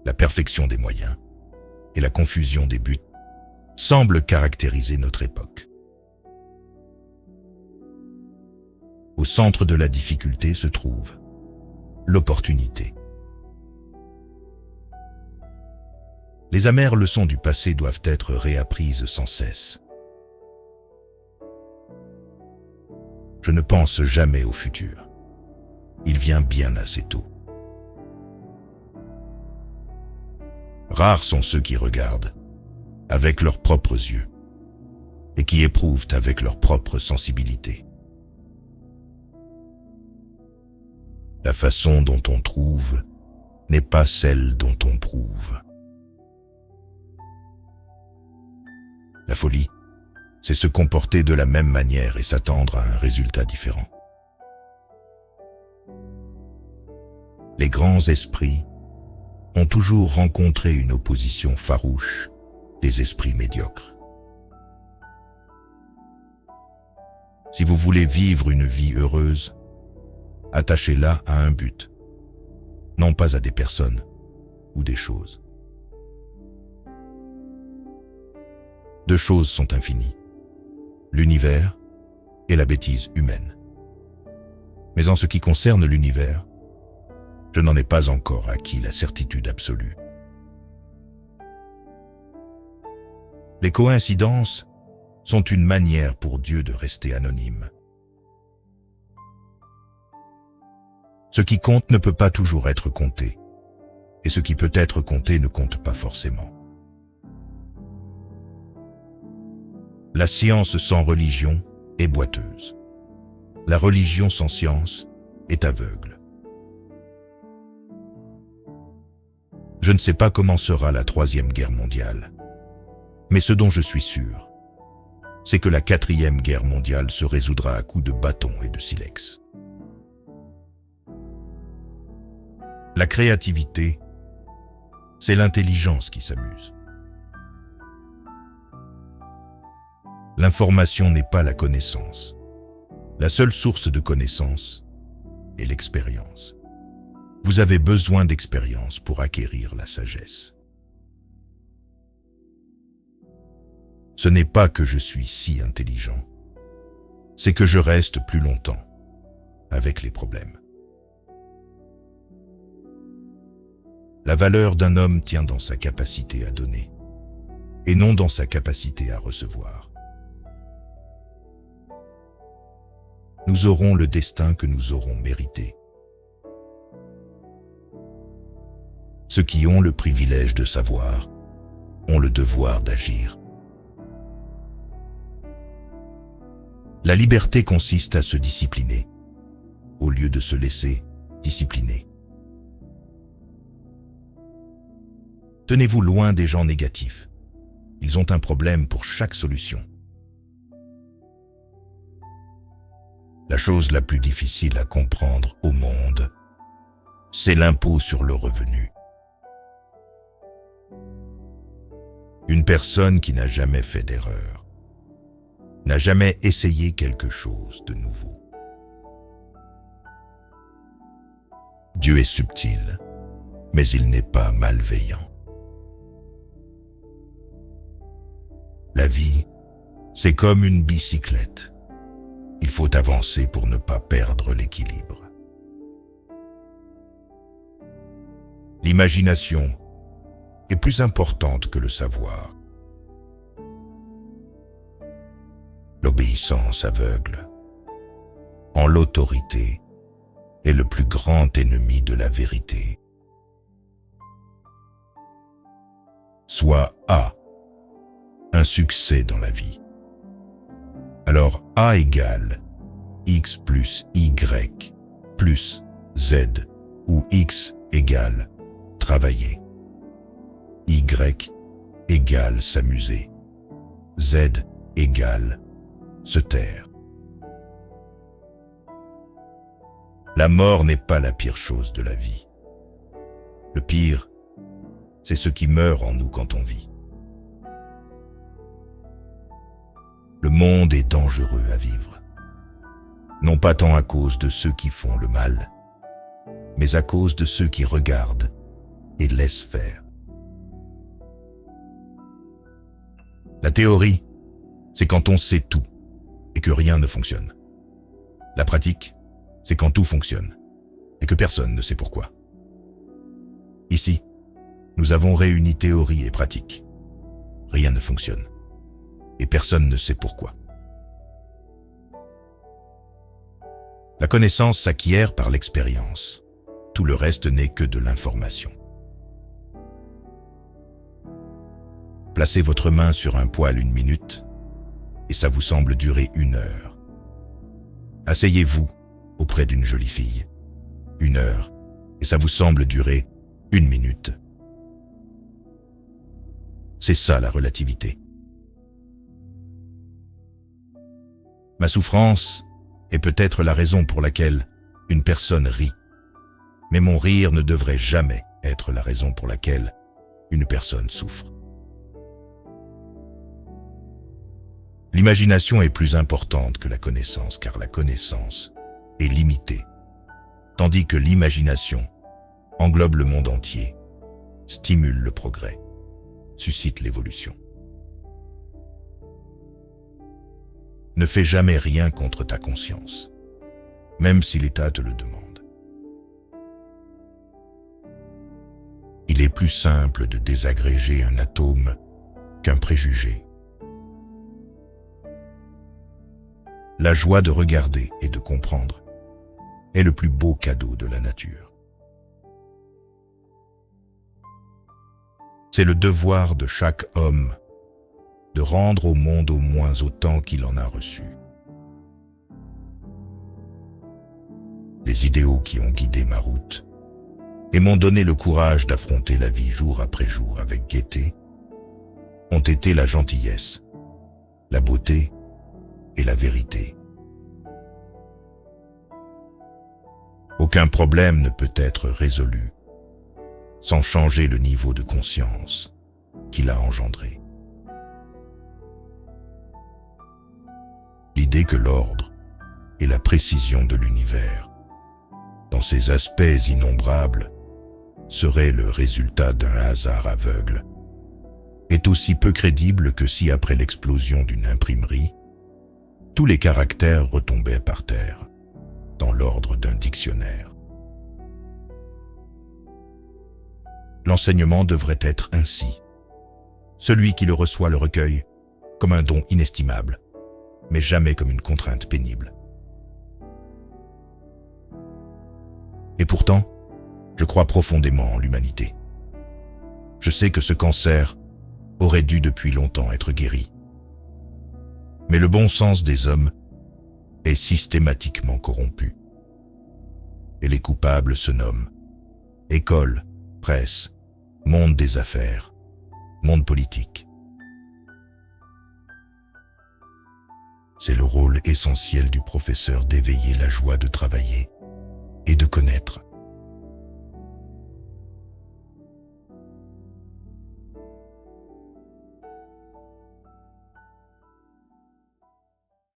La perfection des moyens et la confusion des buts semblent caractériser notre époque. Au centre de la difficulté se trouve l'opportunité. Les amères leçons du passé doivent être réapprises sans cesse. Je ne pense jamais au futur. Il vient bien assez tôt. Rares sont ceux qui regardent avec leurs propres yeux et qui éprouvent avec leur propre sensibilité. La façon dont on trouve n'est pas celle dont on prouve. La folie, c'est se comporter de la même manière et s'attendre à un résultat différent. Les grands esprits ont toujours rencontré une opposition farouche des esprits médiocres. Si vous voulez vivre une vie heureuse, attachez-la à un but, non pas à des personnes ou des choses. Deux choses sont infinies, l'univers et la bêtise humaine. Mais en ce qui concerne l'univers, je n'en ai pas encore acquis la certitude absolue. Les coïncidences sont une manière pour Dieu de rester anonyme. Ce qui compte ne peut pas toujours être compté, et ce qui peut être compté ne compte pas forcément. La science sans religion est boiteuse. La religion sans science est aveugle. Je ne sais pas comment sera la Troisième Guerre mondiale, mais ce dont je suis sûr, c'est que la Quatrième Guerre mondiale se résoudra à coups de bâton et de silex. La créativité, c'est l'intelligence qui s'amuse. L'information n'est pas la connaissance. La seule source de connaissance est l'expérience. Vous avez besoin d'expérience pour acquérir la sagesse. Ce n'est pas que je suis si intelligent, c'est que je reste plus longtemps avec les problèmes. La valeur d'un homme tient dans sa capacité à donner, et non dans sa capacité à recevoir. Nous aurons le destin que nous aurons mérité. Ceux qui ont le privilège de savoir ont le devoir d'agir. La liberté consiste à se discipliner, au lieu de se laisser discipliner. Tenez-vous loin des gens négatifs. Ils ont un problème pour chaque solution. La chose la plus difficile à comprendre au monde, c'est l'impôt sur le revenu. Une personne qui n'a jamais fait d'erreur, n'a jamais essayé quelque chose de nouveau. Dieu est subtil, mais il n'est pas malveillant. La vie, c'est comme une bicyclette. Il faut avancer pour ne pas perdre l'équilibre. L'imagination est plus importante que le savoir. L'obéissance aveugle en l'autorité est le plus grand ennemi de la vérité. Soit A, un succès dans la vie. Alors A égale X plus Y plus Z, ou X égale travailler. Y égale s'amuser. Z égale se taire. La mort n'est pas la pire chose de la vie. Le pire, c'est ce qui meurt en nous quand on vit. Le monde est dangereux à vivre, non pas tant à cause de ceux qui font le mal, mais à cause de ceux qui regardent et laisse faire. La théorie, c'est quand on sait tout et que rien ne fonctionne. La pratique, c'est quand tout fonctionne et que personne ne sait pourquoi. Ici, nous avons réuni théorie et pratique. Rien ne fonctionne et personne ne sait pourquoi. La connaissance s'acquiert par l'expérience. Tout le reste n'est que de l'information. Placez votre main sur un poil 1 minute et ça vous semble durer 1 heure. Asseyez-vous auprès d'une jolie fille. 1 heure et ça vous semble durer 1 minute. C'est ça la relativité. Ma souffrance est peut-être la raison pour laquelle une personne rit. Mais mon rire ne devrait jamais être la raison pour laquelle une personne souffre. L'imagination est plus importante que la connaissance, car la connaissance est limitée, tandis que l'imagination englobe le monde entier, stimule le progrès, suscite l'évolution. Ne fais jamais rien contre ta conscience, même si l'État te le demande. Il est plus simple de désagréger un atome qu'un préjugé. La joie de regarder et de comprendre est le plus beau cadeau de la nature. C'est le devoir de chaque homme de rendre au monde au moins autant qu'il en a reçu. Les idéaux qui ont guidé ma route et m'ont donné le courage d'affronter la vie jour après jour avec gaieté ont été la gentillesse, la beauté et la vérité. Aucun problème ne peut être résolu sans changer le niveau de conscience qu'il a engendré. L'idée que l'ordre et la précision de l'univers, dans ses aspects innombrables, serait le résultat d'un hasard aveugle, est aussi peu crédible que si après l'explosion d'une imprimerie, tous les caractères retombaient par terre, dans l'ordre d'un dictionnaire. L'enseignement devrait être ainsi. Celui qui le reçoit le recueille comme un don inestimable, mais jamais comme une contrainte pénible. Et pourtant, je crois profondément en l'humanité. Je sais que ce cancer aurait dû depuis longtemps être guéri. Mais le bon sens des hommes est systématiquement corrompu. Et les coupables se nomment école, presse, monde des affaires, monde politique. C'est le rôle essentiel du professeur d'éveiller la joie de travailler et de connaître.